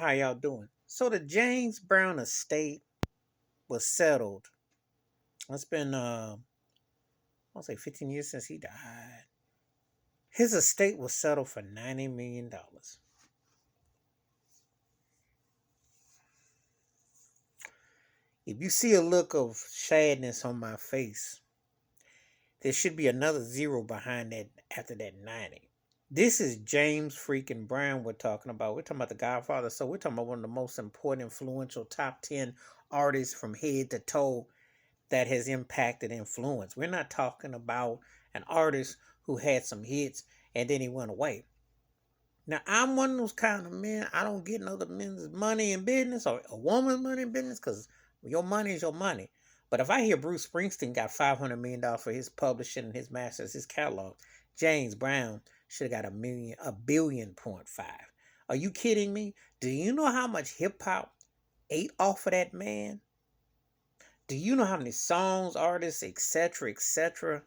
How y'all doing? So the James Brown estate was settled. It's been I'll say 15 years since he died. His estate was settled for $90 million. If you see a look of sadness on my face, there should be another zero behind that after that 90. This is James freaking Brown we're talking about. We're talking about the Godfather. So we're talking about one of the most important, influential top 10 artists from head to toe that has impacted influence. We're not talking about an artist who had some hits and then he went away. Now, I'm one of those kind of men. I don't get another men's money in business or a woman's money in business because your money is your money. But if I hear Bruce Springsteen got $500 million for his publishing, his masters, his catalog, James Brown should have got a billion.5. Are you kidding me? Do you know how much hip hop ate off of that man? Do you know how many songs, artists, etc., etc.?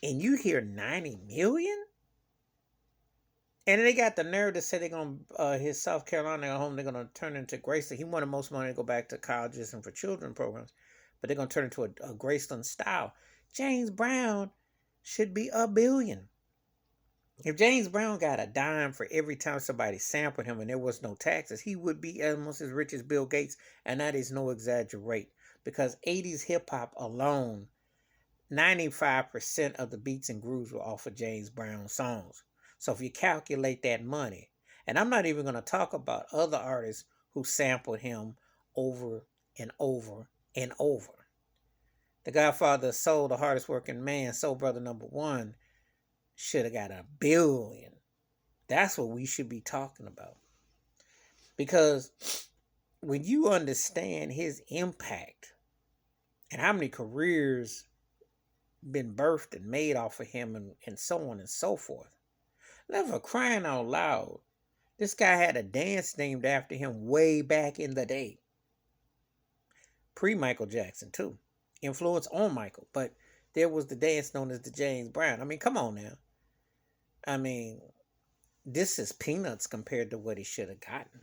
And you hear 90 million? And they got the nerve to say they're going to, his South Carolina home, they're going to turn into Graceland. He wanted most money to go back to colleges and for children programs, but they're going to turn into a Graceland style. James Brown should be a billion. If James Brown got a dime for every time somebody sampled him and there was no taxes, he would be almost as rich as Bill Gates, and that is no exaggerate. Because 80s hip hop alone, 95% of the beats and grooves were off of James Brown songs. So if you calculate that money, and I'm not even going to talk about other artists who sampled him over and over and over. The Godfather of Soul, the hardest working man, Soul Brother number one, should have got a billion. That's what we should be talking about. Because when you understand his impact and how many careers been birthed and made off of him and so on and so forth. Never crying out loud. This guy had a dance named after him way back in the day. Pre-Michael Jackson too. Influence on Michael. But there was the dance known as the James Brown. I mean, come on now. I mean, this is peanuts compared to what he should have gotten.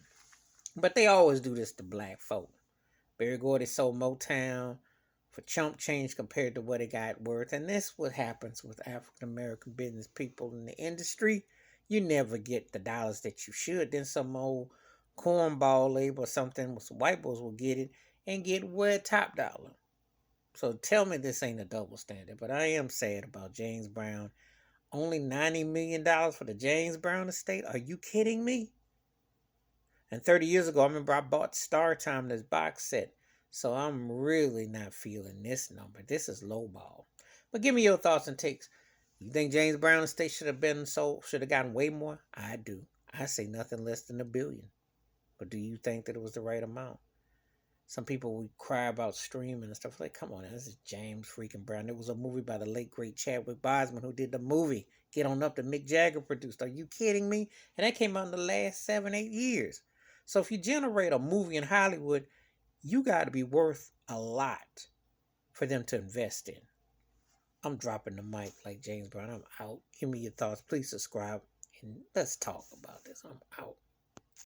But they always do this to black folk. Berry Gordy sold Motown for chump change compared to what it got worth. And this is what happens with African American business people in the industry. You never get the dollars that you should. Then some old cornball label or something with some white boys will get it and get way top dollar. So tell me this ain't a double standard. But I am sad about James Brown. Only $90 million for the James Brown estate? Are you kidding me? And 30 years ago, I remember I bought Star Time, this box set. So I'm really not feeling this number. This is lowball. But give me your thoughts and takes. You think James Brown estate should have gotten way more? I do. I say nothing less than a billion. But do you think that it was the right amount? Some people would cry about streaming and stuff. Like, come on, this is James freaking Brown. There was a movie by the late great Chadwick Boseman who did the movie Get On Up that Mick Jagger produced. Are you kidding me? And that came out in the last 7-8 years. So if you generate a movie in Hollywood, you got to be worth a lot for them to invest in. I'm dropping the mic like James Brown. I'm out. Give me your thoughts. Please subscribe and let's talk about this. I'm out.